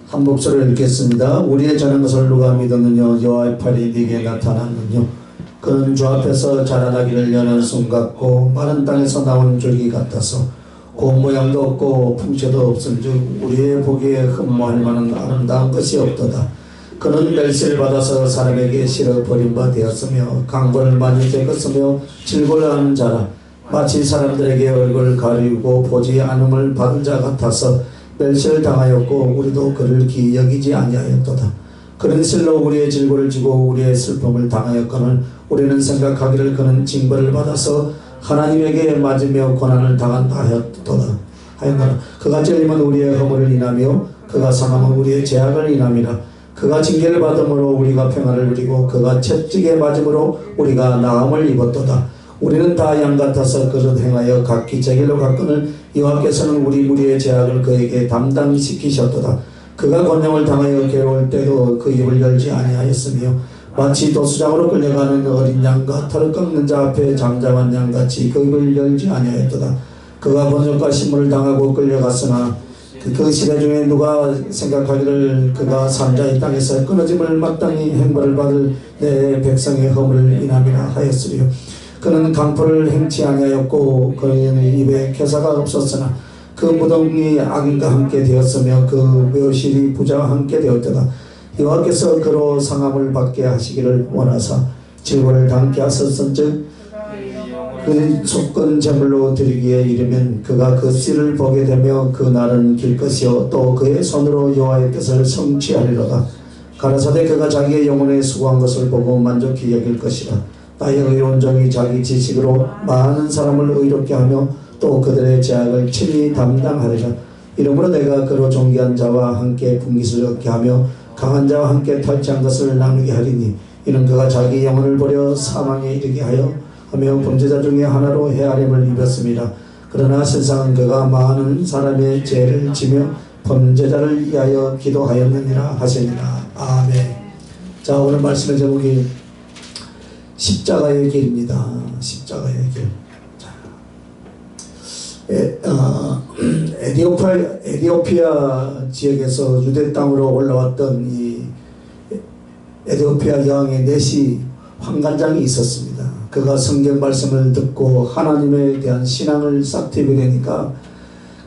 한 목소리를 읽겠습니다. 우리의 자는 것을 누가 믿었느냐? 여호와의 팔이 네게 나타났느냐? 그는 주 앞에서 자라나기를 연한 순 같고 마른 땅에서 나온 줄기 같아서 고운 모양도 없고 풍채도 없은즉 우리의 보기에 흠모할 만한 아름다운 것이 없도다. 그는 멸시를 받아서 사람에게 실어 버린 바 되었으며 강권을 많이 되었으며 질골하는 자라. 마치 사람들에게 얼굴을 가리고 보지 않음을 받은 자 같아서 멸시를 당하였고 우리도 그를 기이 여기지 아니하였도다. 그는 실로 우리의 질고를 지고 우리의 슬픔을 당하였거늘 우리는 생각하기를 그는 징벌을 받아서 하나님에게 맞으며 고난을 당한다 하였노라. 그가 찔림은 우리의 허물을 인하며 그가 상함은 우리의 죄악을 인함이라. 그가 징계를 받음으로 우리가 평안을 누리고 그가 채찍에 맞음으로 우리가 나음을 입었도다. 우리는 다 양 같아서 그릇 행하여 각기 제 길로 갔거늘 여호와께서는 우리 무리의 죄악을 그에게 담당시키셨도다. 그가 권형을 당하여 괴로울 때도 그 입을 열지 아니하였으며 마치 도수장으로 끌려가는 어린 양과 털을 꺾는 자 앞에 잠잠한 양같이 그 입을 열지 아니하였도다. 그가 번역과 신문을 당하고 끌려갔으나 그 시대 중에 누가 생각하기를 그가 산자의 땅에서 끊어짐을 마땅히 행벌을 받을 내 백성의 허물을 인함이라 하였으리요. 그는 강포를 행치 아니하였고 그의 입에 괴사가 없었으나 그 무덤이 악인과 함께 되었으며 그 묘실이 부자와 함께 되었도다. 여호와께서 그로 상함을 받게 하시기를 원하사 질고를 당케 하셨은즉 그 속건 제물로 드리기에 이르면 그가 그 씨를 보게 되며 그 날은 길 것이요 또 그의 손으로 여호와의 뜻을 성취하리로다. 가라사대 그가 자기의 영혼에 수고한 것을 보고 만족히 여길 것이라. 나의 의로운 종이 자기 지식으로 많은 사람을 의롭게 하며 또 그들의 죄악을 친히 담당하리라. 이러므로 내가 그로 존귀한 자와 함께 분깃을 얻게 하며 강한 자와 함께 탈취한 것을 나누게 하리니 이는 그가 자기 영혼을 버려 사망에 이르게 하여 범죄자 중에 하나로 헤아림을 입었습니다. 그러나 세상은 그가 많은 사람의 죄를 지며 범죄자를 위하여 기도하였느니라 하시니라. 아멘. 자, 오늘 말씀의 제목이 십자가의 길입니다. 십자가의 길. 에디오피아 지역에서 유대 땅으로 올라왔던 이 에디오피아 여왕의 넷이 환관장이 있었습니다. 그가 성경 말씀을 듣고 하나님에 대한 신앙을 싹 트게 되니까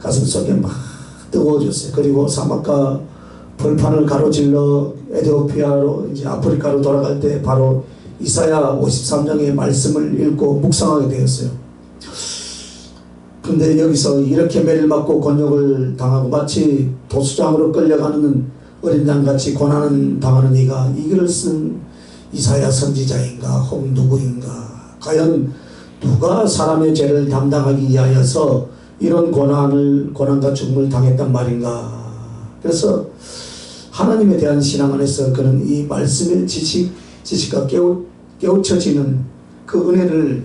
가슴속에 막 뜨거워졌어요. 그리고 사막과 벌판을 가로질러 에디오피아로 이제 아프리카로 돌아갈 때 바로 이사야 53장의 말씀을 읽고 묵상하게 되었어요. 근데 여기서 이렇게 매를 맞고 곤욕을 당하고 마치 도수장으로 끌려가는 어린 양같이 고난을 당하는 이가 이 글을 쓴 이사야 선지자인가 혹 누구인가, 과연 누가 사람의 죄를 담당하기 위하여서 이런 고난과 죽음을 당했단 말인가. 그래서 하나님에 대한 신앙 안에서 그는 이 말씀의 지식과 깨우쳐지는 그 은혜를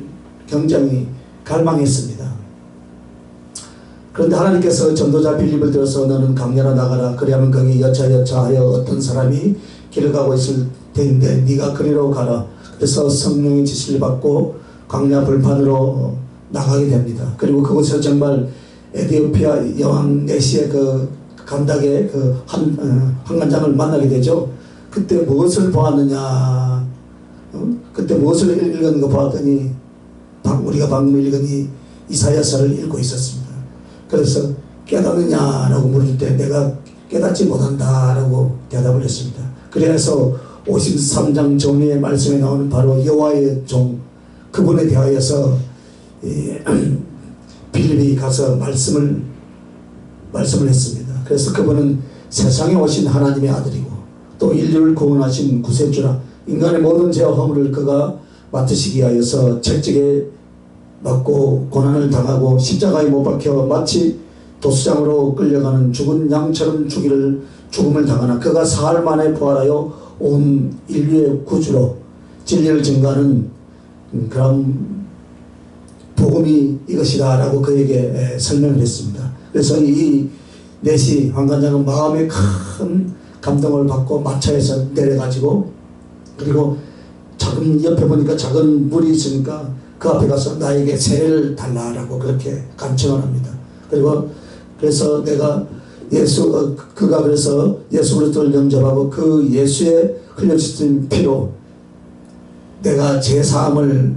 굉장히 갈망했습니다. 그런데 하나님께서 전도자 빌립을 들어서 너는 강야로 나가라. 그리하면 거기 여차여차하여 어떤 사람이 길을 가고 있을 텐데 네가 그리로 가라. 그래서 성령의 지시를 받고 광야 불판으로 나가게 됩니다. 그리고 그곳에서 정말 에디오피아 여왕 네시의 그 감닥의 그 환관장을 만나게 되죠. 그때 무엇을 보았느냐? 그때 무엇을 읽었는가 보았더니 우리가 방금 읽은 이 이사야서를 읽고 있었습니다. 그래서 깨닫느냐라고 물을 때 내가 깨닫지 못한다라고 대답을 했습니다. 그래서 53장 정리의 말씀에 나오는 바로 여호와의 종 그분에 대하여서 빌립이 가서 말씀을 했습니다. 그래서 그분은 세상에 오신 하나님의 아들이고 또 인류를 구원하신 구세주라. 인간의 모든 죄와 허물을 그가 맡으시기 위하여서 채찍에 맞고 고난을 당하고 십자가에 못 박혀 마치 도수장으로 끌려가는 죽은 양처럼 죽음을 당하나 그가 사흘 만에 부활하여 온 인류의 구주로 진리를 증거하는 그런 복음이 이것이다 라고 그에게 설명을 했습니다. 그래서 이 넷이 환관장은 마음에 큰 감동을 받고 마차에서 내려가지고 그리고 옆에 보니까 작은 물이 있으니까 그 앞에 가서 나에게 세례를 달라라고 그렇게 간청을 합니다. 그래서 내가 그가 그래서 예수 그리스도를 영접하고 그 예수의 흘려주신 피로 내가 제 사함을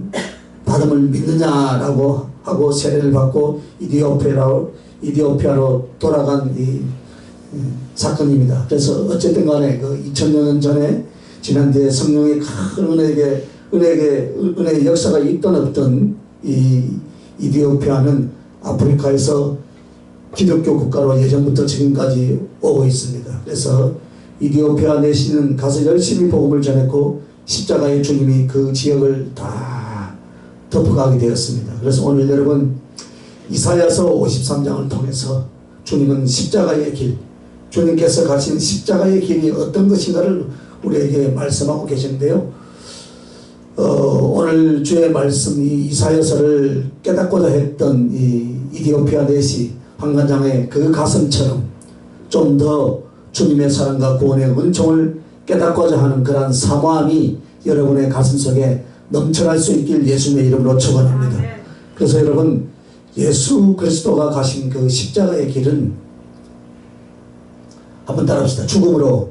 받음을 믿느냐라고 하고 세례를 받고 이디오피아로 돌아간 이 사건입니다. 그래서 어쨌든 간에 그 2000년 전에 지난 뒤에 성령의 큰 은혜의 역사가 있던 없던 이 이디오피아는 아프리카에서 기독교 국가로 예전부터 지금까지 오고 있습니다. 그래서 이디오피아 내시는 가서 열심히 복음을 전했고 십자가의 주님이 그 지역을 다 덮어가게 되었습니다. 그래서 오늘 여러분 이사야서 53장을 통해서 주님은 십자가의 길, 주님께서 가신 십자가의 길이 어떤 것인가를 우리에게 말씀하고 계신데요. 오늘 주의 말씀 이 이사야서를 깨닫고자 했던 이 이디오피아 내시 황관장의 그 가슴처럼 좀 더 주님의 사랑과 구원의 은총을 깨닫고자 하는 그러한 사모함이 여러분의 가슴 속에 넘쳐날 수 있길 예수님의 이름으로 축원합니다. 그래서 여러분 예수 그리스도가 가신 그 십자가의 길은 한번 따라합시다. 죽음으로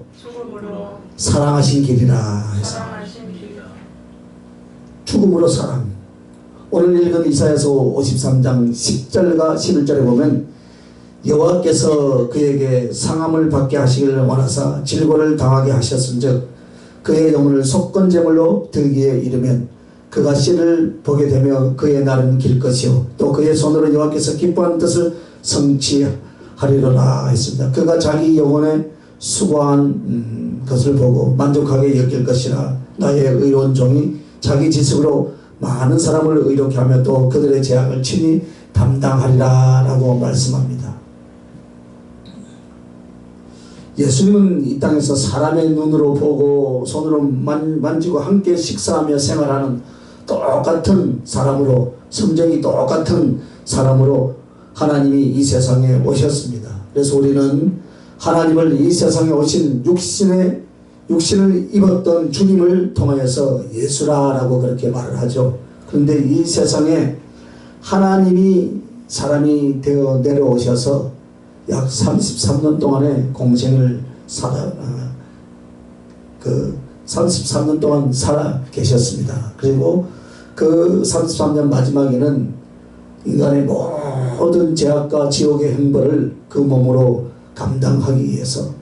사랑하신 길이라 해서 죽음으로 사랑. 오늘 읽은 이사야서 53장 10절과 11절에 보면 여호와께서 그에게 상함을 받게 하시기를 원하사 질고를 당하게 하셨은즉 그의 영혼을 속건제물로 들기에 이르면 그가 씨를 보게 되며 그의 날은 길 것이요 또 그의 손으로 여호와께서 기뻐하는 뜻을 성취하리로라 했습니다. 그가 자기 영혼에 수고한 것을 보고 만족하게 여길 것이라. 나의 의로운 종이 자기 지식으로 많은 사람을 의롭게 하며 또 그들의 재앙을 친히 담당하리라 라고 말씀합니다. 예수님은 이 땅에서 사람의 눈으로 보고 손으로 만지고 함께 식사하며 생활하는 똑같은 사람으로, 성정이 똑같은 사람으로 하나님이 이 세상에 오셨습니다. 그래서 우리는 하나님을 이 세상에 오신 육신을 입었던 주님을 통하여서 예수라라고 그렇게 말을 하죠. 그런데 이 세상에 하나님이 사람이 되어 내려오셔서 약 33년 동안의 공생을 33년 동안 살아 계셨습니다. 그리고 그 33년 마지막에는 인간의 모든 죄악과 지옥의 형벌을 그 몸으로 감당하기 위해서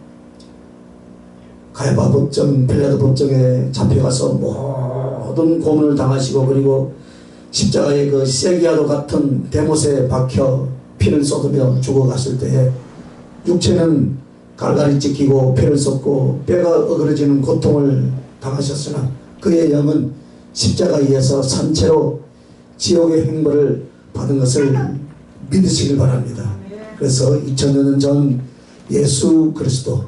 가야바 법정, 빌라도 법정에 잡혀가서 모든 고문을 당하시고 그리고 십자가의 그 세기야도 같은 대못에 박혀 피를 쏟으며 죽어갔을 때에 육체는 갈갈이 찢기고 피를 쏟고 뼈가 어그러지는 고통을 당하셨으나 그의 영은 십자가에서 산채로 지옥의 행벌을 받은 것을 믿으시길 바랍니다. 그래서 2000년 전 예수 그리스도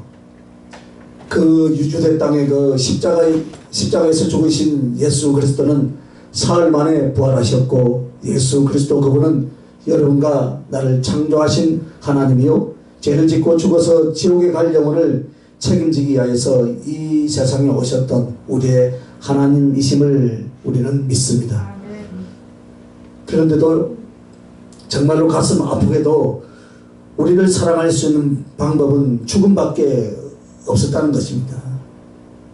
그 유주대 땅의 그 십자가에서 죽으신 예수 그리스도는 사흘 만에 부활하셨고 예수 그리스도 그분은 여러분과 나를 창조하신 하나님이요 죄를 짓고 죽어서 지옥에 갈 영혼을 책임지기 위하여서 이 세상에 오셨던 우리의 하나님이심을 우리는 믿습니다. 그런데도 정말로 가슴 아프게도 우리를 사랑할 수 있는 방법은 죽음밖에 없었다는 것입니다.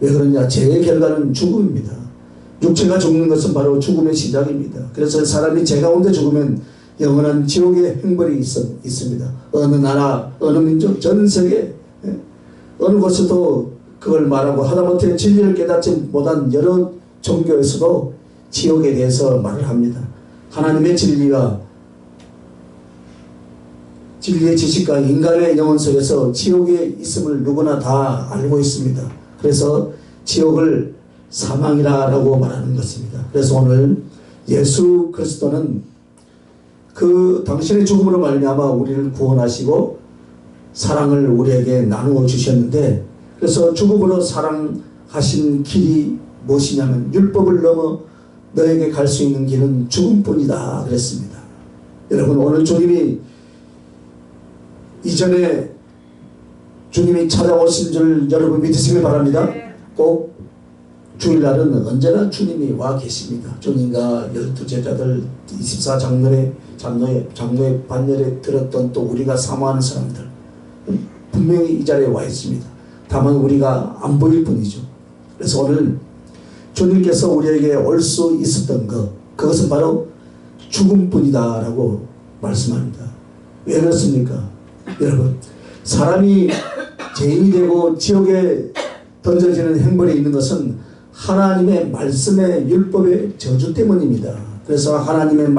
왜 그러냐? 죄의 결과는 죽음입니다. 육체가 죽는 것은 바로 죽음의 시작입니다. 그래서 사람이 죄 가운데 죽으면 영원한 지옥의 형벌이 있습니다. 어느 나라, 어느 민족, 전 세계 어느 곳에도 그걸 말하고 하다못해 진리를 깨닫지 못한 여러 종교에서도 지옥에 대해서 말을 합니다. 하나님의 진리와 진리의 지식과 인간의 영혼 속에서 지옥에 있음을 누구나 다 알고 있습니다. 그래서 지옥을 사망이라고 말하는 것입니다. 그래서 오늘 예수 그리스도는 그 당신의 죽음으로 말미암아 우리를 구원하시고 사랑을 우리에게 나누어 주셨는데 그래서 죽음으로 사랑하신 길이 무엇이냐면 율법을 넘어 너에게 갈 수 있는 길은 죽음뿐이다 그랬습니다. 여러분 오늘 주님이 이전에 주님이 찾아오신 줄 여러분 믿으시길 바랍니다. 꼭 주일날은 언제나 주님이 와 계십니다. 주님과 12제자들 24장로의 반열에 들었던 또 우리가 사모하는 사람들 분명히 이 자리에 와 있습니다. 다만 우리가 안 보일 뿐이죠. 그래서 오늘 주님께서 우리에게 올 수 있었던 것, 그것은 바로 죽음뿐이다 라고 말씀합니다. 왜 그렇습니까? 여러분, 사람이 죄인이 되고 지옥에 던져지는 행벌에 있는 것은 하나님의 말씀의 율법의 저주 때문입니다. 그래서 하나님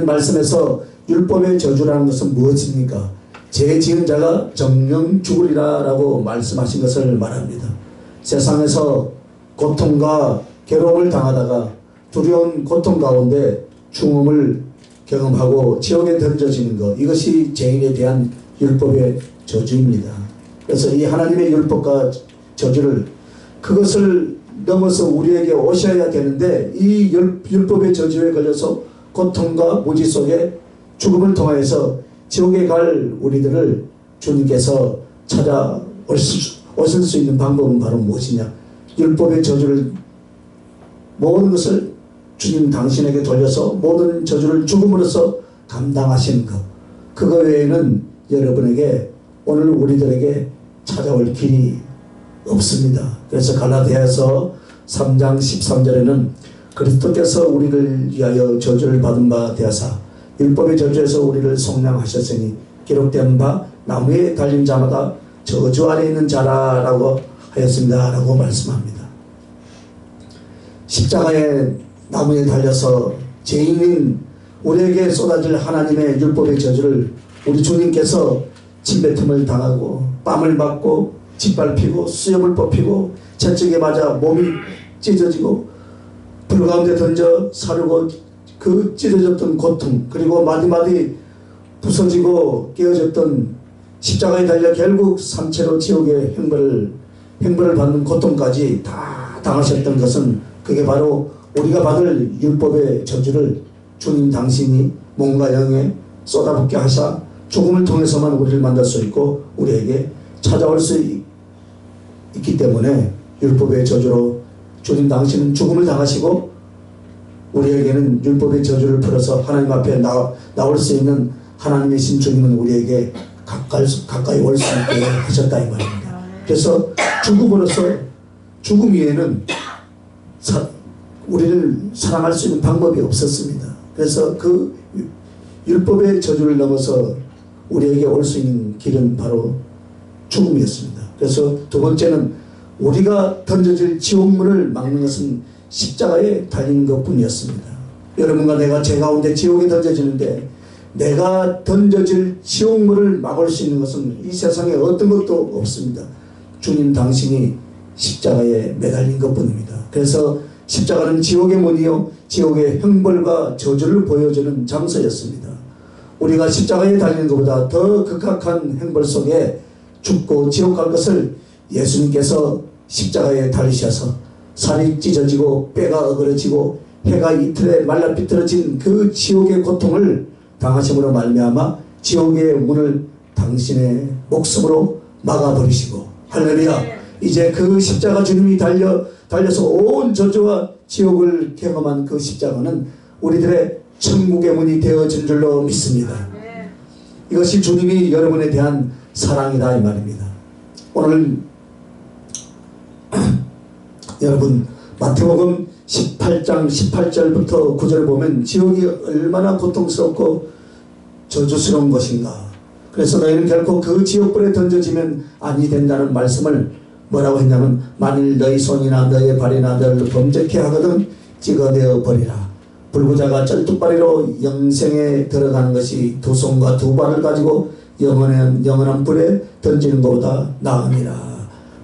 말씀에서 율법의 저주라는 것은 무엇입니까? 죄 지은 자가 정령 죽으리라 라고 말씀하신 것을 말합니다. 세상에서 고통과 괴로움을 당하다가 두려운 고통 가운데 죽음을 경험하고 지옥에 던져지는 것, 이것이 죄인에 대한 율법의 저주입니다. 그래서 이 하나님의 율법과 저주를, 그것을 넘어서 우리에게 오셔야 되는데 이 율법의 저주에 걸려서 고통과 무지 속에 죽음을 통하여서 지옥에 갈 우리들을 주님께서 찾아오실 수 있는 방법은 바로 무엇이냐? 율법의 저주를, 모든 것을 주님 당신에게 돌려서 모든 저주를 죽음으로써 감당하시는 것, 그거 외에는 여러분에게, 오늘 우리들에게 찾아올 길이 없습니다. 그래서 갈라디아서 3장 13절에는 그리스도께서 우리를 위하여 저주를 받은 바 되어사 율법의 저주에서 우리를 속량하셨으니 기록된 바 나무에 달린 자마다 저주 아래 있는 자라라고 하였습니다 라고 말씀합니다. 십자가에 나무에 달려서 죄인인 우리에게 쏟아질 하나님의 율법의 저주를 우리 주님께서 침뱉음을 당하고 뺨을 맞고 짓밟히고 수염을 뽑히고 채찍에 맞아 몸이 찢어지고 불 가운데 던져 사르고 그 찢어졌던 고통, 그리고 마디마디 부서지고 깨어졌던 십자가에 달려 결국 산채로 지옥의 형벌을 받는 고통까지 다 당하셨던 것은, 그게 바로 우리가 받을 율법의 저주를 주님 당신이 몸과 영에 쏟아붓게 하사 죽음을 통해서만 우리를 만날 수 있고 우리에게 찾아올 수 있기 때문에 율법의 저주로 주님 당신은 죽음을 당하시고 우리에게는 율법의 저주를 풀어서 하나님 앞에 나올 수 있는 하나님의 신 주님은 우리에게 가까이 올 수 있게 하셨다 이 말입니다. 그래서 죽음 위에는 우리를 사랑할 수 있는 방법이 없었습니다. 그래서 그 율법의 저주를 넘어서 우리에게 올 수 있는 길은 바로 죽음이었습니다. 그래서 두 번째는 우리가 던져질 지옥문을 막는 것은 십자가에 달린 것뿐이었습니다. 여러분과 내가 죄 가운데 지옥에 던져지는데 내가 던져질 지옥문을 막을 수 있는 것은 이 세상에 어떤 것도 없습니다. 주님 당신이 십자가에 매달린 것뿐입니다. 그래서 십자가는 지옥의 문이요 지옥의 형벌과 저주를 보여주는 장소였습니다. 우리가 십자가에 달리는 것보다 더 극악한 형벌 속에 죽고 지옥 갈 것을 예수님께서 십자가에 달리셔서 살이 찢어지고 뼈가 어그러지고 해가 이틀에 말라 비틀어진 그 지옥의 고통을 당하심으로 말미암아 지옥의 문을 당신의 목숨으로 막아버리시고, 할렐루야, 이제 그 십자가 주님이 달려서 온 저주와 지옥을 경험한 그 십자가는 우리들의 천국의 문이 되어진 줄로 믿습니다. 이것이 주님이 여러분에 대한 사랑이다 이 말입니다. 오늘 여러분 마태복음 18장 18절부터 9절을 보면 지옥이 얼마나 고통스럽고 저주스러운 것인가. 그래서 너희는 결코 그 지옥불에 던져지면 아니 된다는 말씀을 뭐라고 했냐면, 만일 너희 손이나 너희 발이나 너를 범죄케 하거든 찍어내어 버리라. 불구자가 쩔뚝발이로 영생에 들어가는 것이 두 손과 두 발을 가지고 영원한 불에 던지는 것보다 나으니라.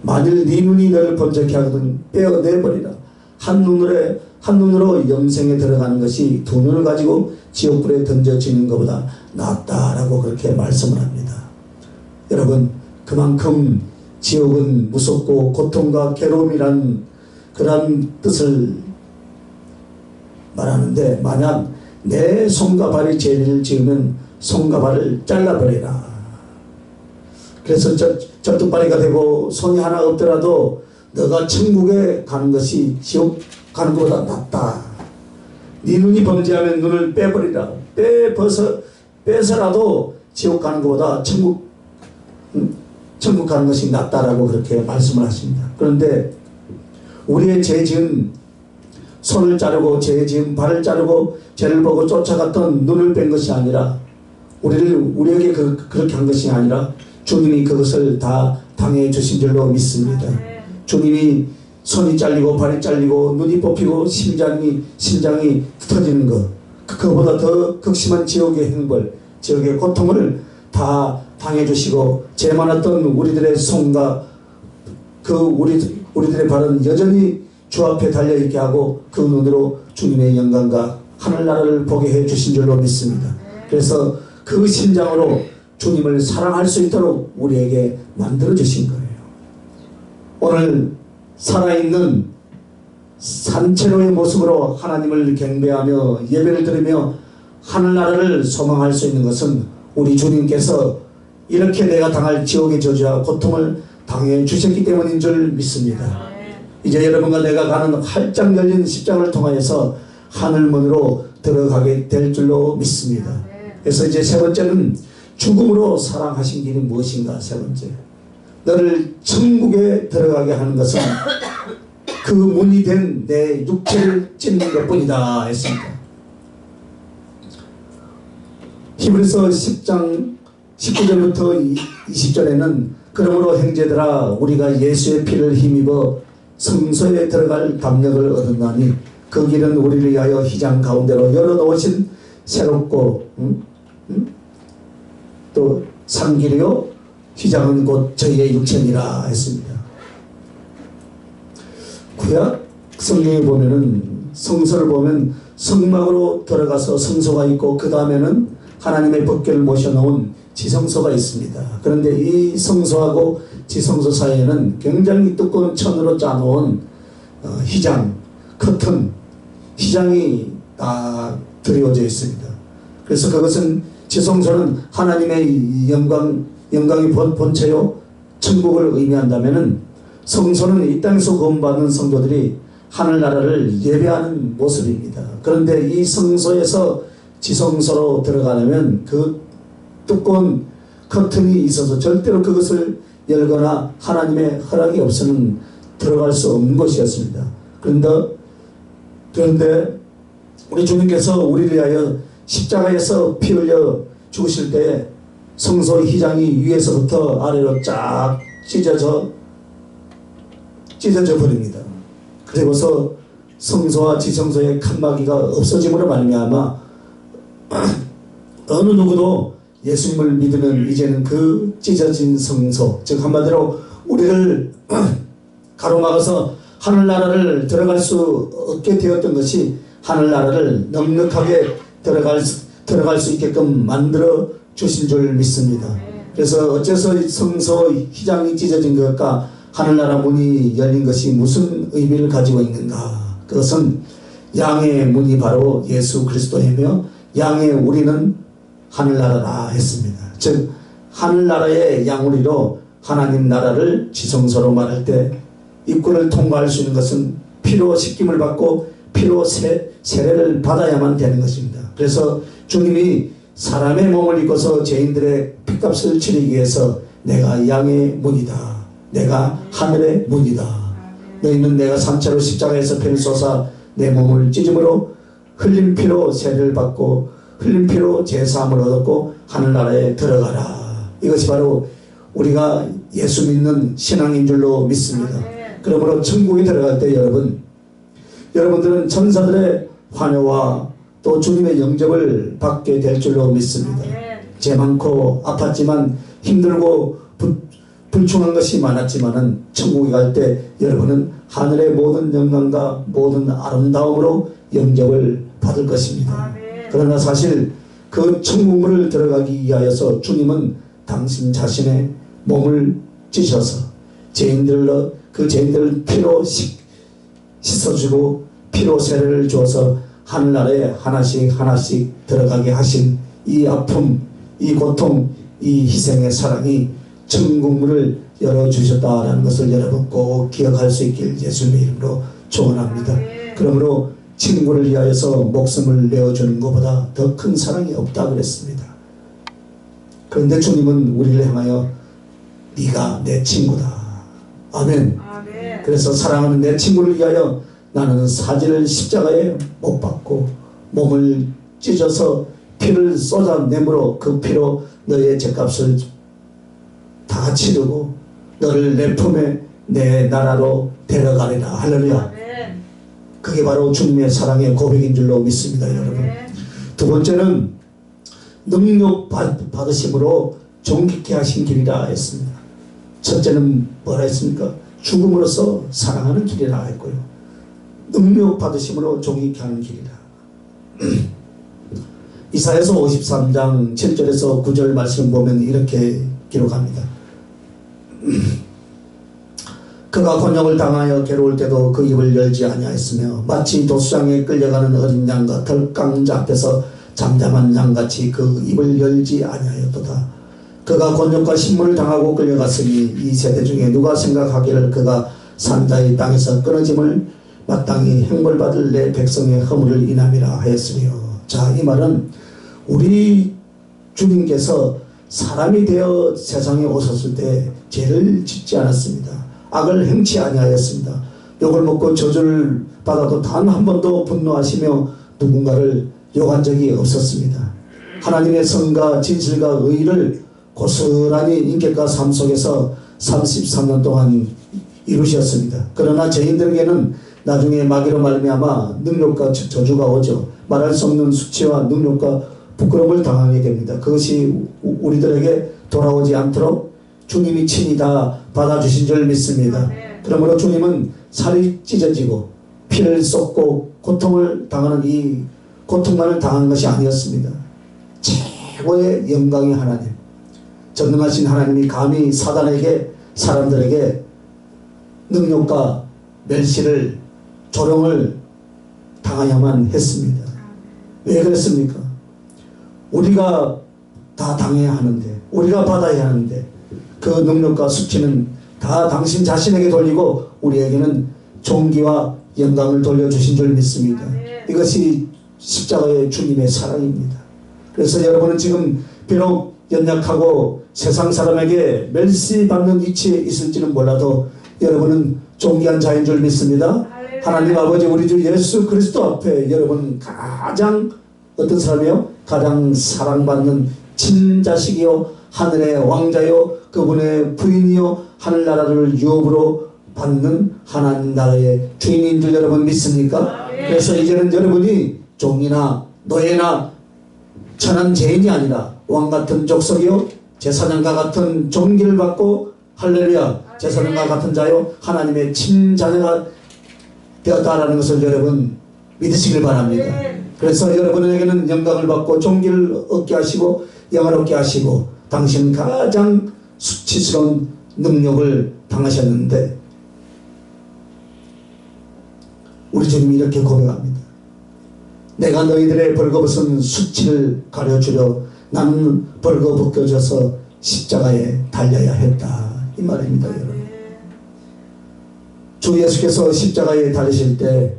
만일 네 눈이 너를 범죄케 하거든 빼어내버리라. 한눈으로 영생에 들어가는 것이 두 눈을 가지고 지옥불에 던져지는 것보다 낫다라고 그렇게 말씀을 합니다. 여러분, 그만큼 지옥은 무섭고 고통과 괴로움이란 그런 뜻을 말하는데, 만약 내 손과 발이 죄를 지으면 손과 발을 잘라버리라. 그래서 쩔뚝발이가 되고 손이 하나 없더라도 너가 천국에 가는 것이 지옥 가는 것보다 낫다. 네 눈이 범죄하면 눈을 빼버리라. 빼서라도 지옥 가는 것보다 천국 천국 가는 것이 낫다라고 그렇게 말씀을 하십니다. 그런데 우리의 죄 지은 손을 자르고 죄 지은 발을 자르고 죄를 보고 쫓아갔던 눈을 뺀 것이 아니라 우리에게 그렇게 한 것이 아니라 주님이 그것을 다 당해 주신 줄로 믿습니다. 주님이 손이 잘리고 발이 잘리고 눈이 뽑히고 심장이 터지는 것, 그거보다 더 극심한 지옥의 형벌, 지옥의 고통을 다 당해 주시고 죄 많았던 우리들의 손과 우리들의 발은 여전히 주 앞에 달려있게 하고 그 눈으로 주님의 영광과 하늘나라를 보게 해 주신 줄로 믿습니다. 그래서 그 심장으로 주님을 사랑할 수 있도록 우리에게 만들어 주신 거예요. 오늘 살아있는 산채로의 모습으로 하나님을 경배하며 예배를 드리며 하늘나라를 소망할 수 있는 것은 우리 주님께서 이렇게 내가 당할 지옥의 저주와 고통을 당해 주셨기 때문인 줄 믿습니다. 이제 여러분과 내가 가는 활짝 열린 십자가를 통하여서 하늘문으로 들어가게 될 줄로 믿습니다. 그래서 이제 세 번째는 죽음으로 사랑하신 길이 무엇인가. 세 번째, 너를 천국에 들어가게 하는 것은 그 문이 된 내 육체를 찢는 것뿐이다 했습니다. 히브리서 10장 19절부터 20절에는 그러므로 형제들아 우리가 예수의 피를 힘입어 성소에 들어갈 담력을 얻었나니 그 길은 우리를 위하여 휘장 가운데로 열어놓으신 새롭고 또 산길이요 휘장은 곧 저희의 육체니라 했습니다. 구약 성경에 보면은 성소를 보면 성막으로 들어가서 성소가 있고 그 다음에는 하나님의 법궤를 모셔놓은 지성소가 있습니다. 그런데 이 성소하고 지성소 사이에는 굉장히 두꺼운 천으로 짜놓은 휘장, 커튼, 휘장이 다 드리워져 있습니다. 그래서 그것은 지성소는 하나님의 영광이 본체요 천국을 의미한다면은 성소는 이 땅에서 구원받는 성도들이 하늘나라를 예배하는 모습입니다. 그런데 이 성소에서 지성소로 들어가려면 그 두꺼운 커튼이 있어서 절대로 그것을 열거나 하나님의 허락이 없이는 들어갈 수 없는 것이었습니다. 그런데 우리 주님께서 우리를 위하여 십자가에서 피 흘려 죽으실 때에 성소 휘장이 위에서부터 아래로 쫙 찢어져 버립니다. 그리고서 성소와 지성소의 칸막이가 없어짐으로 말미암아 어느 누구도 예수님을 믿으면 이제는 그 찢어진 성소, 즉 한마디로 우리를 가로막아서 하늘나라를 들어갈 수 없게 되었던 것이 하늘나라를 넉넉하게 들어갈 수 있게끔 만들어 주신 줄 믿습니다. 그래서 어째서 성소 휘장이 찢어진 것과 하늘나라 문이 열린 것이 무슨 의미를 가지고 있는가. 그것은 양의 문이 바로 예수 그리스도이며 양의 우리는 하늘나라라 했습니다. 즉 하늘나라의 양우리로 하나님 나라를 지성소로 말할 때 입구를 통과할 수 있는 것은 피로 씻김을 받고 피로 세례를 받아야만 되는 것입니다. 그래서 주님이 사람의 몸을 입고서 죄인들의 핏값을 치르기 위해서 내가 양의 문이다, 내가 하늘의 문이다, 너희는 내가 삼차로 십자가에서 피를 쏟아 내 몸을 찢음으로 흘린 피로 세례를 받고 흘린 피로 제사함을 얻었고 하늘나라에 들어가라. 이것이 바로 우리가 예수 믿는 신앙인 줄로 믿습니다. 그러므로 천국에 들어갈 때 여러분들은 천사들의 환호와 또 주님의 영접을 받게 될 줄로 믿습니다. 죄 많고 아팠지만 힘들고 불충한 것이 많았지만은 천국에 갈 때 여러분은 하늘의 모든 영광과 모든 아름다움으로 영접을 받을 것입니다. 그러나 사실 그 천국문을 들어가기 위하여서 주님은 당신 자신의 몸을 찢어서 그 죄인들을 피로 씻어주고 피로 세례를 주어서 하늘나라에 하나씩 들어가게 하신 이 아픔, 이 고통, 이 희생의 사랑이 천국문을 열어주셨다라는 것을 여러분 꼭 기억할 수 있길 예수님의 이름으로 축원합니다. 그러므로 친구를 위하여서 목숨을 내어주는 것보다 더 큰 사랑이 없다 그랬습니다. 그런데 주님은 우리를 향하여 네가 내 친구다. 아멘. 아멘. 그래서 사랑하는 내 친구를 위하여 나는 사지를 십자가에 못 박고 몸을 찢어서 피를 쏟아내므로 그 피로 너의 죗값을 다 치르고 너를 내 품에 내 나라로 데려가리라. 할렐루야. 아멘. 그게 바로 주님의 사랑의 고백인 줄로 믿습니다, 여러분. 아멘. 두 번째는 능력 받으심으로 존귀케 하신 길이라 했습니다. 첫째는 뭐라 했습니까? 죽음으로써 사랑하는 길이라 했고요. 능력 받으심으로 존귀케 하는 길이라. 이사야서 53장 7절에서 9절 말씀 보면 이렇게 기록합니다. 그가 곤욕을 당하여 괴로울 때도 그 입을 열지 아니하였으며 마치 도수장에 끌려가는 어린 양과 덜깡자 앞에서 잠잠한 양같이 그 입을 열지 아니하였도다. 그가 곤욕과 신문을 당하고 끌려갔으니 이 세대 중에 누가 생각하기를 그가 산자의 땅에서 끊어짐을 마땅히 형벌받을 내 백성의 허물을 인함이라 하였으며. 자, 이 말은 우리 주님께서 사람이 되어 세상에 오셨을 때 죄를 짓지 않았습니다. 악을 행치 아니하였습니다. 욕을 먹고 저주를 받아도 단 한 번도 분노하시며 누군가를 욕한 적이 없었습니다. 하나님의 성과 진실과 의를 고스란히 인격과 삶 속에서 33년 동안 이루셨습니다. 그러나 저희들에게는 나중에 마귀로 말미암아 능력과 저주가 오죠. 말할 수 없는 수치와 능력과 부끄러움을 당하게 됩니다. 그것이 우리들에게 돌아오지 않도록 주님이 친히 다 받아주신 줄 믿습니다. 그러므로 주님은 살이 찢어지고 피를 쏟고 고통을 당하는 이 고통만을 당한 것이 아니었습니다. 최고의 영광의 하나님, 전능하신 하나님이 감히 사단에게, 사람들에게 능력과 멸시를, 조롱을 당하야만 했습니다. 왜 그랬습니까? 우리가 다 당해야 하는데, 우리가 받아야 하는데 그 능력과 수치는 다 당신 자신에게 돌리고 우리에게는 존귀와 영광을 돌려주신 줄 믿습니다. 이것이 십자가의 주님의 사랑입니다. 그래서 여러분은 지금 비록 연약하고 세상 사람에게 멸시받는 위치에 있을지는 몰라도 여러분은 존귀한 자인 줄 믿습니다. 하나님 아버지 우리 주 예수 그리스도 앞에 여러분은 가장 어떤 사람이요? 가장 사랑받는 친자식이요, 하늘의 왕자요, 그분의 부인이요, 하늘나라를 유업으로 받는 하나님 나라의 주인인 줄 여러분 믿습니까? 그래서 이제는 여러분이 종이나 노예나 천한 죄인이 아니라 왕같은 족속이요, 제사장과 같은 존귀를 받고, 할렐루야, 제사장과 같은 자요, 하나님의 친자녀가 되었다라는 것을 여러분 믿으시길 바랍니다. 그래서 여러분에게는 영광을 받고 존귀를 얻게 하시고 영화롭게 하시고, 당신은 가장 수치스러운 능력을 당하셨는데 우리 주님이 이렇게 고백합니다. 내가 너희들의 벌거벗은 수치를 가려주려 나는 벌거벗겨져서 십자가에 달려야 했다, 이 말입니다. 여러분, 주 예수께서 십자가에 달리실 때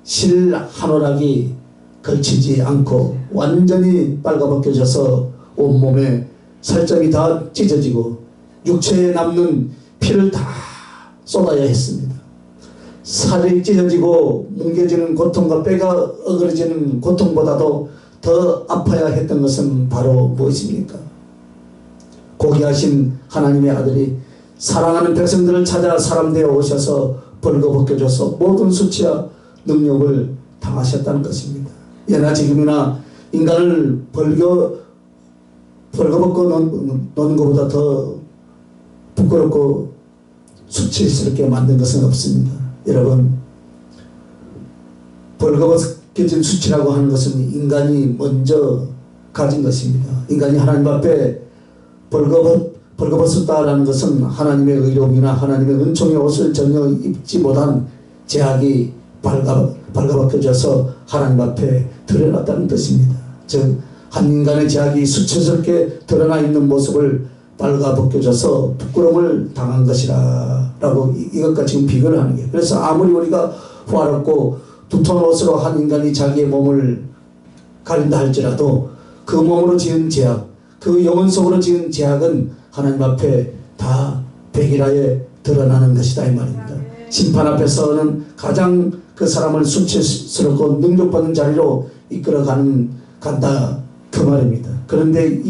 실 한 오락이 걸치지 않고 완전히 빨가벗겨져서 온몸에 살점이 다 찢어지고 육체에 남는 피를 다 쏟아야 했습니다. 살이 찢어지고 뭉개지는 고통과 뼈가 어그러지는 고통보다도 더 아파야 했던 것은 바로 무엇입니까? 고귀하신 하나님의 아들이 사랑하는 백성들을 찾아 사람 되어 오셔서 벌거벗겨줘서 모든 수치와 능력을 당하셨다는 것입니다. 예나 지금이나 인간을 벌거벗고 노는 것보다 더 부끄럽고 수치스럽게 만든 것은 없습니다. 여러분, 벌거벗겨진 수치라고 하는 것은 인간이 먼저 가진 것입니다. 인간이 하나님 앞에 벌거벗었다라는 것은 하나님의 의로움이나 하나님의 은총의 옷을 전혀 입지 못한 제약이 발가벗겨져서 하나님 앞에 드러났다는 뜻입니다. 즉, 한 인간의 제약이 수치스럽게 드러나 있는 모습을 발가벗겨져서 부끄러움을 당한 것이라 라고 이것과 지금 비교를 하는 게, 그래서 아무리 우리가 호화롭고 두터운 옷으로 한 인간이 자기의 몸을 가린다 할지라도 그 몸으로 지은 제약, 그 영혼 속으로 지은 제약은 하나님 앞에 다 백일하에 드러나는 것이다 이 말입니다. 심판 앞에서는 가장 그 사람을 수치스럽고 능력받는 자리로 간다 그 말입니다. 그런데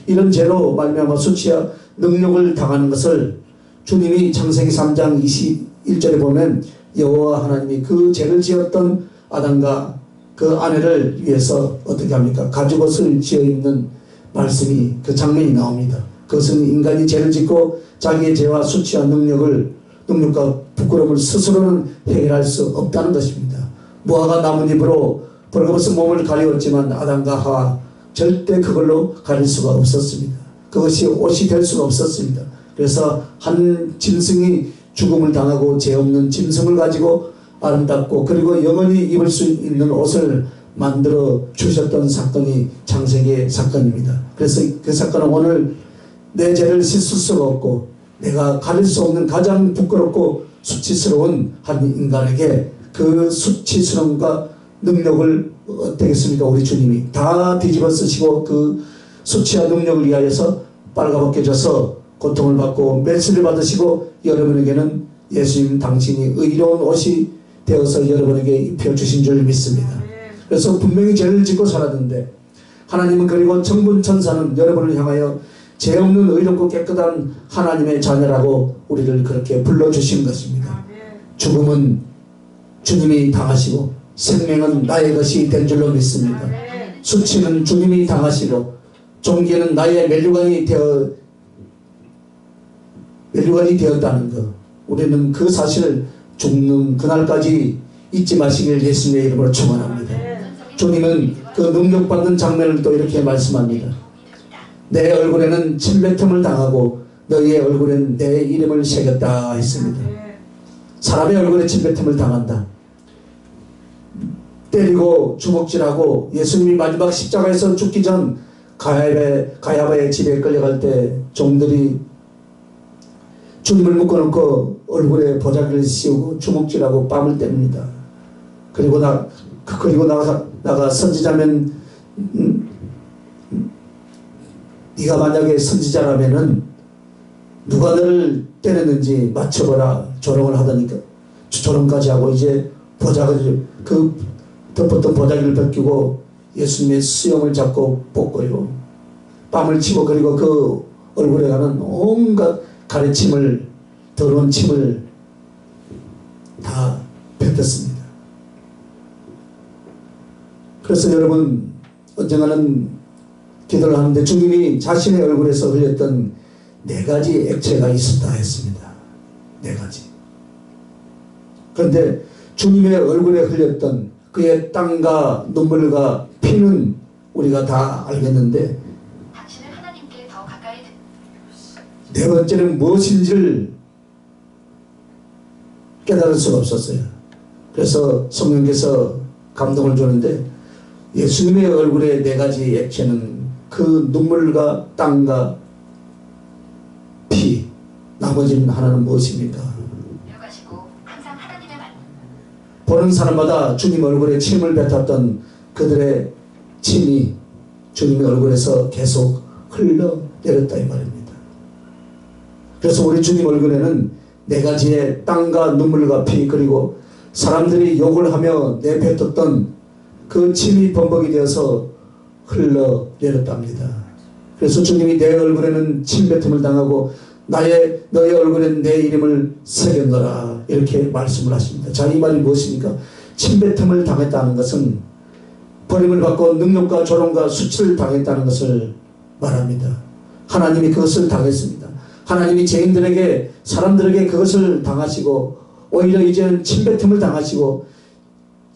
이런 죄로 말미암아 수치와 능력을 당하는 것을 주님이 창세기 3장 21절에 보면 여호와 하나님이 그 죄를 지었던 아담과 그 아내를 위해서 어떻게 합니까? 가죽옷을 지어 입는 말씀이 그 장면이 나옵니다. 그것은 인간이 죄를 짓고 자기의 죄와 수치와 능력과 부끄러움을 스스로는 해결할 수 없다는 것입니다. 무화과 나뭇잎으로 벌거벗은 몸을 가리웠지만 아담과 하와 절대 그걸로 가릴 수가 없었습니다. 그것이 옷이 될 수가 없었습니다. 그래서 한 짐승이 죽음을 당하고 죄 없는 짐승을 가지고 아름답고 그리고 영원히 입을 수 있는 옷을 만들어 주셨던 사건이 창세기의 사건입니다. 그래서 그 사건은 오늘 내 죄를 씻을 수가 없고 내가 가릴 수 없는 가장 부끄럽고 수치스러운 한 인간에게 그 수치스러움과 능력을 어떻겠습니까? 우리 주님이 다 뒤집어 쓰시고 그 수치와 능력을 위하여서 빨가벗겨져서 고통을 받고 멸시를 받으시고 여러분에게는 예수님 당신이 의로운 옷이 되어서 여러분에게 입혀주신 줄 믿습니다. 그래서 분명히 죄를 짓고 살았는데 하나님은 그리고 천군천사는 여러분을 향하여 죄 없는 의롭고 깨끗한 하나님의 자녀라고 우리를 그렇게 불러주신 것입니다. 죽음은 주님이 당하시고 생명은 나의 것이 된 줄로 믿습니다. 수치는 주님이 당하시고 종기는 나의 멸류관이 되었다는 것, 우리는 그 사실을 죽는 그날까지 잊지 마시길 예수님의 이름으로 축원합니다. 주님은 그 능력받는 장면을 또 이렇게 말씀합니다. 내 얼굴에는 침뱉음을 당하고 너희의 얼굴에는 내 이름을 새겼다 했습니다. 사람의 얼굴에 침뱉음을 당한다. 때리고 주먹질하고 예수님이 마지막 십자가에서 죽기 전 가야바의 집에 끌려갈 때 종들이 주님을 묶어놓고 얼굴에 보자기를 씌우고 주먹질하고 뺨을 때립니다. 그리고 나가 선지자면 네가 만약에 선지자라면은 누가 너를 때렸는지 맞춰보라 조롱을 하다니까 조롱까지 하고 이제 보자기를 그 덮었던 보자기를 벗기고 예수님의 수염을 잡고 뽑고요 뺨을 치고 그리고 그 얼굴에 가는 온갖 가래침을 더러운 침을 다 뱉었습니다. 그래서 여러분 언젠가는 기도를 하는데 주님이 자신의 얼굴에서 흘렸던 4가지 액체가 있었다 했습니다. 4가지. 그런데 주님의 얼굴에 흘렸던 그의 땀과 눈물과 피는 우리가 다 알겠는데 당신은 하나님께 더 가까이 4번째는 무엇인지를 깨달을 수가 없었어요. 그래서 성령께서 감동을 주는데 예수님의 얼굴에 4가지 액체는 그 눈물과 땀과 피, 나머지는 하나는 무엇입니까? 들어가시고 항상 하나님의 말. 보는 사람마다 주님 얼굴에 침을 뱉었던 그들의 침이 주님의 얼굴에서 계속 흘러내렸다 이 말입니다. 그래서 우리 주님 얼굴에는 4가지의 땀과 눈물과 피 그리고 사람들이 욕을 하며 내뱉었던 그 침이 범벅이 되어서 흘러내렸답니다. 그래서 주님이 내 얼굴에는 침뱉음을 당하고 너의 얼굴에는 내 이름을 새겼노라 이렇게 말씀을 하십니다. 자, 이 말이 무엇입니까? 침뱉음을 당했다는 것은 버림을 받고 능력과 조롱과 수치를 당했다는 것을 말합니다. 하나님이 그것을 당했습니다. 하나님이 죄인들에게 사람들에게 그것을 당하시고 오히려 이제는 침뱉음을 당하시고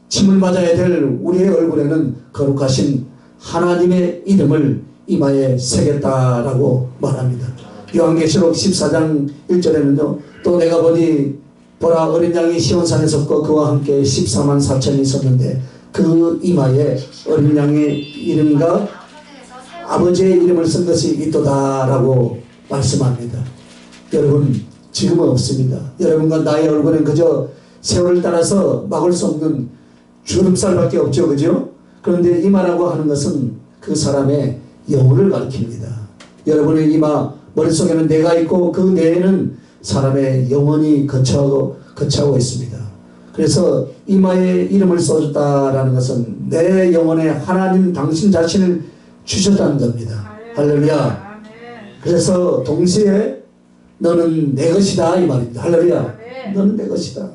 침을 맞아야 될 우리의 얼굴에는 거룩하신 하나님의 이름을 이마에 새겼다라고 말합니다. 요한계시록 14장 1절에는요 또 내가 보라 어린 양이 시온산에 섰고 그와 함께 14만 4천이 있었는데 그 이마에 어린 양의 이름과 아버지의 이름을 쓴 것이 있도다라고 말씀합니다. 여러분 지금은 없습니다. 여러분과 나의 얼굴은 그저 세월을 따라서 막을 수 없는 주름살밖에 없죠. 그죠? 그런데 이마라고 하는 것은 그 사람의 영혼을 가리킵니다. 여러분의 이마 머릿속에는 뇌가 있고 그 뇌에는 사람의 영혼이 거처하고 있습니다. 그래서 이마에 이름을 써줬다라는 것은 내 영혼에 하나님 당신 자신을 주셨다는 겁니다. 할렐루야. 그래서 동시에 너는 내 것이다 이 말입니다. 할렐루야. 너는 내 것이다.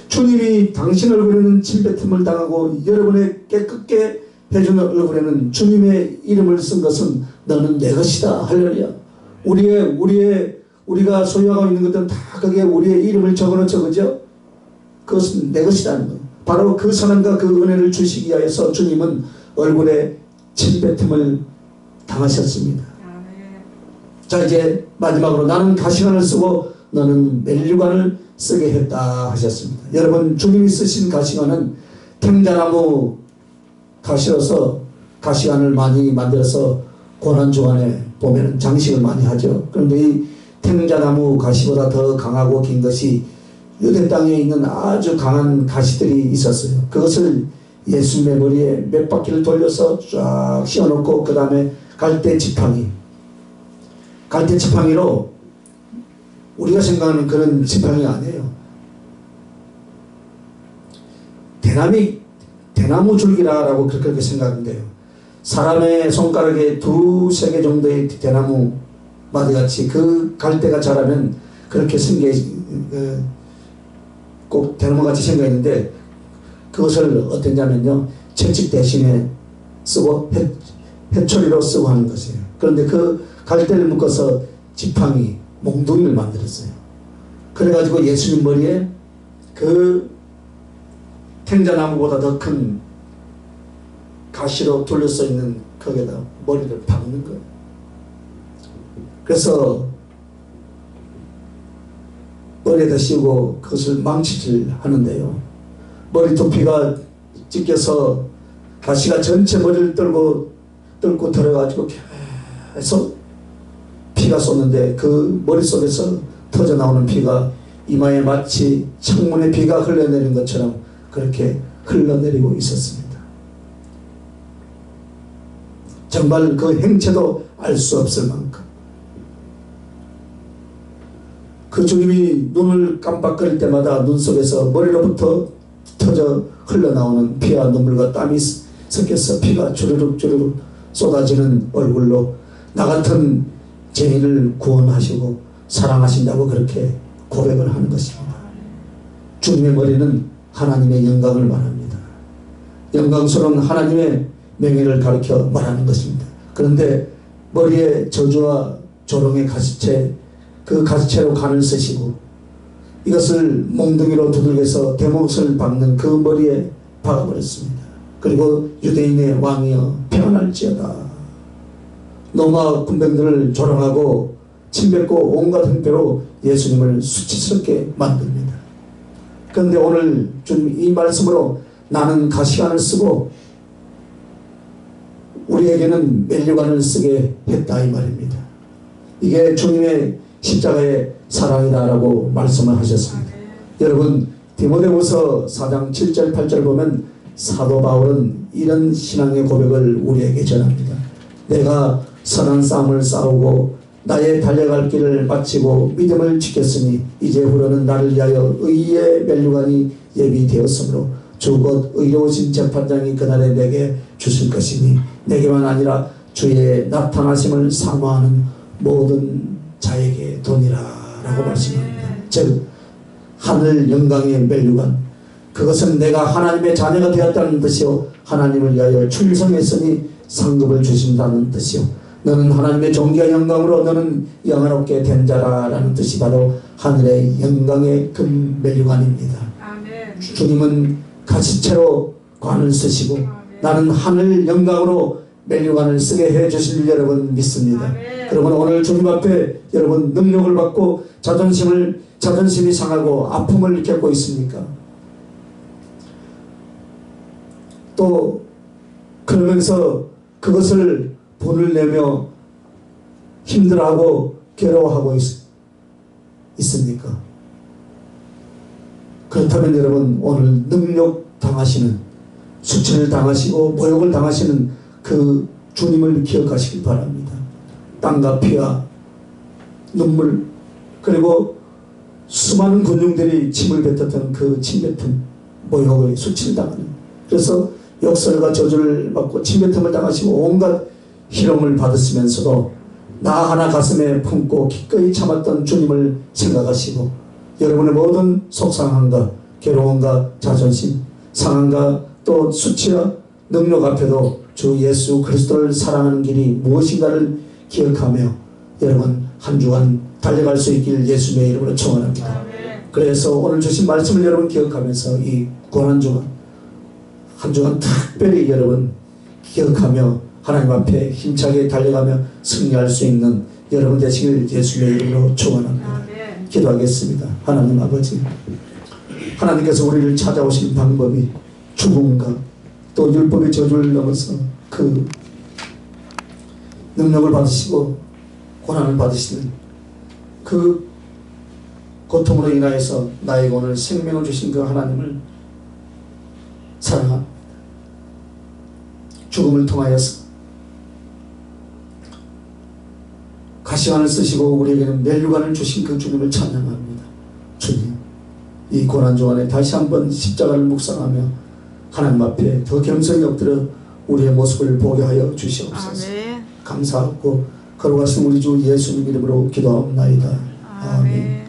주님이 당신 얼굴에는 침뱉음을 당하고 여러분의 깨끗게 해주는 얼굴에는 주님의 이름을 쓴 것은 너는 내 것이다. 할렐루야. 우리가 소유하고 있는 것들은 다 거기에 우리의 이름을 적어놓죠. 그죠? 그것은 내 것이라는 것. 바로 그 사랑과 그 은혜를 주시기 위해서 주님은 얼굴에 침뱉음을 당하셨습니다. 자, 이제 마지막으로 나는 가시관을 쓰고 너는 멜류관을 쓰게 했다 하셨습니다. 여러분, 주님이 쓰신 가시관은 탱자나무 가시로서 가시관을 많이 만들어서 고난주간에 보면 장식을 많이 하죠. 그런데 이 탱자나무 가시보다 더 강하고 긴 것이 유대 땅에 있는 아주 강한 가시들이 있었어요. 그것을 예수님의 머리에 몇 바퀴를 돌려서 쫙 씌워놓고 그 다음에 갈대 지팡이로 우리가 생각하는 그런 지팡이가 아니에요. 대나무 줄기라고 그렇게 생각하는데요. 사람의 손가락에 2-3개 정도의 대나무 마디같이 그 갈대가 자라면 그렇게 꼭 대나무같이 생겨있는데 그것을 어땠냐면요. 채찍 대신에 쓰고 회초리로 쓰고 하는 것이에요. 그런데 그 갈대를 묶어서 지팡이, 몽둥이를 만들었어요. 그래가지고 예수님 머리에 그 탱자나무보다 더 큰 가시로 둘러서 있는 거기에다 머리를 박는 거예요. 그래서 머리에다 씌우고 그것을 망치질 하는데요. 머리 두피가 찢겨서 가시가 전체 머리를 뚫고 들어가지고 계속 피가 쏟는데 그 머릿속에서 터져 나오는 피가 이마에 마치 창문에 비가 흘러내리는 것처럼 그렇게 흘러내리고 있었습니다. 정말 그 행체도 알 수 없을 만큼 그 주님이 눈을 깜빡거릴 때마다 눈 속에서 머리로부터 터져 흘러나오는 피와 눈물과 땀이 섞여서 피가 주르륵 쏟아지는 얼굴로 나 같은 죄인을 구원하시고 사랑하신다고 그렇게 고백을 하는 것입니다. 주님의 머리는 하나님의 영광을 말합니다. 영광스러운 하나님의 명예를 가리켜 말하는 것입니다. 그런데 머리에 저주와 조롱의 가시채, 그 가시채로 간을 쓰시고 이것을 몽둥이로 두들겨서 대못을 박는 그 머리에 박아버렸습니다. 그리고 유대인의 왕이여 평안할지어다. 로마 군병들을 조롱하고 침뱉고 온갖 행태로 예수님을 수치스럽게 만듭니다. 그런데 오늘 주님 이 말씀으로 나는 가시관을 쓰고 우리에게는 멜류관을 쓰게 했다 이 말입니다. 이게 주님의 십자가의 사랑이다라고 말씀을 하셨습니다. 여러분 디모데후서 4장 7절 8절 보면 사도 바울은 이런 신앙의 고백을 우리에게 전합니다. 내가 선한 싸움을 싸우고 나의 달려갈 길을 마치고 믿음을 지켰으니 이제부로는 나를 위하여 의의 멜류관이 예비되었으므로 주 곧 의로우신 재판장이 그날에 내게 주실 것이니 내게만 아니라 주의 나타나심을 사모하는 모든 자에게 도니라 라고 말씀합니다. 즉 하늘 영광의 멜류관, 그것은 내가 하나님의 자녀가 되었다는 뜻이요 하나님을 위하여 충성했으니 상급을 주신다는 뜻이요 너는 하나님의 존귀와 영광으로 너는 영화롭게 된 자라라는 뜻이 바로 하늘의 영광의 금 멜류관입니다. 아멘. 주님은 가시채로 관을 쓰시고 나는 하늘 영광으로 멜류관을 쓰게 해주실 여러분 믿습니다. 아멘. 그러면 오늘 주님 앞에 여러분 능력을 받고 자존심이 상하고 아픔을 겪고 있습니까? 또 그러면서 그것을 분을 내며 힘들어하고 괴로워하고 있습니까? 그렇다면 여러분 오늘 능력 당하시는, 수치를 당하시고 모욕을 당하시는 그 주님을 기억하시길 바랍니다. 땀과 피와 눈물 그리고 수많은 군중들이 침을 뱉었던 그 침뱉음 모욕의 수치를 당하는 그래서 욕설과 저주를 받고 침뱉음을 당하시고 온갖 희롱을 받으시면서도 나 하나 가슴에 품고 기꺼이 참았던 주님을 생각하시고 여러분의 모든 속상함과 괴로움과 자존심 상함과 또 수치와 능력 앞에도 주 예수 그리스도를 사랑하는 길이 무엇인가를 기억하며 여러분 한 주간 달려갈 수 있길 예수님의 이름으로 축원합니다. 그래서 오늘 주신 말씀을 여러분 기억하면서 이 고난 주간 한 주간 특별히 여러분 기억하며 하나님 앞에 힘차게 달려가며 승리할 수 있는 여러분 되시길 예수님의 이름으로 축원합니다. 기도하겠습니다. 하나님 아버지, 하나님께서 우리를 찾아오신 방법이 죽음과 또 율법의 저주를 넘어서 그 능력을 받으시고 고난을 받으시는 그 고통으로 인하여서 나에게 오늘 생명을 주신 그 하나님을 사랑합니다. 죽음을 통하여서 가시관을 쓰시고 우리에게는 멸류관을 주신 그 주님을 찬양합니다. 주님, 이 고난 주간에 다시 한번 십자가를 묵상하며 하나님 앞에 더 겸손히 엎드려 우리의 모습을 보게 하여 주시옵소서. 감사하고 거룩하신 우리 주 예수님 이름으로 기도하옵나이다. 아멘.